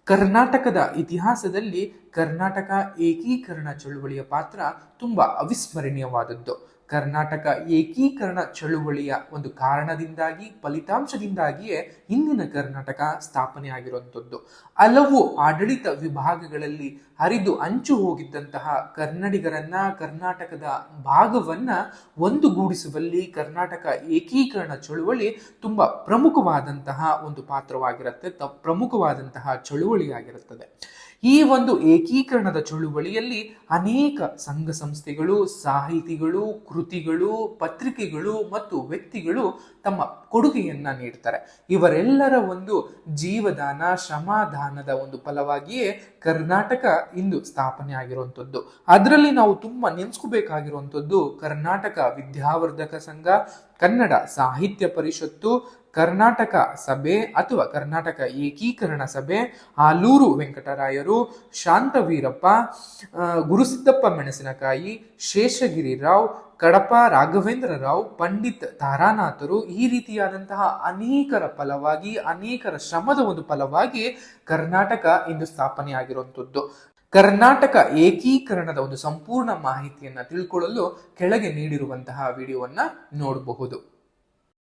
ಕರ್ನಾಟಕದ ಇತಿಹಾಸದಲ್ಲಿ ಕರ್ನಾಟಕ ಏಕೀಕರಣ ಚಳುವಳಿಯ ಪಾತ್ರ ತುಂಬಾ ಅವಿಸ್ಮರಣೀಯವಾದದ್ದು. ಕರ್ನಾಟಕ ಏಕೀಕರಣ ಚಳುವಳಿಯ ಒಂದು ಕಾರಣದಿಂದಾಗಿ, ಫಲಿತಾಂಶದಿಂದಾಗಿಯೇ ಇಂದಿನ ಕರ್ನಾಟಕ ಸ್ಥಾಪನೆ ಆಗಿರುವಂಥದ್ದು. ಹಲವು ಆಡಳಿತ ವಿಭಾಗಗಳಲ್ಲಿ ಹರಿದು ಹಂಚು ಹೋಗಿದ್ದಂತಹ ಕನ್ನಡಿಗರನ್ನ, ಕರ್ನಾಟಕದ ಭಾಗವನ್ನ ಒಂದುಗೂಡಿಸುವಲ್ಲಿ ಕರ್ನಾಟಕ ಏಕೀಕರಣ ಚಳುವಳಿ ತುಂಬಾ ಪ್ರಮುಖವಾದಂತಹ ಒಂದು ಪಾತ್ರವಾಗಿರುತ್ತೆ, ಪ್ರಮುಖವಾದಂತಹ ಚಳುವಳಿಯಾಗಿರುತ್ತದೆ. ಈ ಒಂದು ಏಕೀಕರಣದ ಚಳುವಳಿಯಲ್ಲಿ ಅನೇಕ ಸಂಘ ಸಂಸ್ಥೆಗಳು, ಸಾಹಿತಿಗಳು, ಕೃತಿಗಳು, ಪತ್ರಿಕೆಗಳು ಮತ್ತು ವ್ಯಕ್ತಿಗಳು ತಮ್ಮ ಕೊಡುಗೆಯನ್ನ ನೀಡ್ತಾರೆ. ಇವರೆಲ್ಲರ ಒಂದು ಜೀವದಾನ, ಶ್ರಮದಾನದ ಒಂದು ಫಲವಾಗಿಯೇ ಕರ್ನಾಟಕ ಇಂದು ಸ್ಥಾಪನೆ ಆಗಿರುವಂಥದ್ದು. ಅದರಲ್ಲಿ ನಾವು ತುಂಬಾ ನೆನೆಸ್ಕೋಬೇಕಾಗಿರುವಂಥದ್ದು ಕರ್ನಾಟಕ ವಿದ್ಯಾವರ್ಧಕ ಸಂಘ, ಕನ್ನಡ ಸಾಹಿತ್ಯ ಪರಿಷತ್ತು, ಕರ್ನಾಟಕ ಸಭೆ ಅಥವಾ ಕರ್ನಾಟಕ ಏಕೀಕರಣ ಸಭೆ, ಆಲೂರು ವೆಂಕಟರಾಯರು, ಶಾಂತವೀರಪ್ಪ, ಗುರುಸಿದ್ದಪ್ಪ ಮೆಣಸಿನಕಾಯಿ, ಶೇಷಗಿರಿ ರಾವ್, ಕಡಪ ರಾಘವೇಂದ್ರ ರಾವ್, ಪಂಡಿತ್ ತಾರಾನಾಥರು, ಈ ರೀತಿಯಾದಂತಹ ಅನೇಕರ ಫಲವಾಗಿ, ಅನೇಕರ ಶ್ರಮದ ಒಂದು ಫಲವಾಗಿ ಕರ್ನಾಟಕ ಇಂದು ಸ್ಥಾಪನೆ ಆಗಿರುವಂಥದ್ದು. ಕರ್ನಾಟಕ ಏಕೀಕರಣದ ಒಂದು ಸಂಪೂರ್ಣ ಮಾಹಿತಿಯನ್ನ ತಿಳ್ಕೊಳ್ಳಲು ಕೆಳಗೆ ನೀಡಿರುವಂತಹ ವಿಡಿಯೋವನ್ನ ನೋಡಬಹುದು.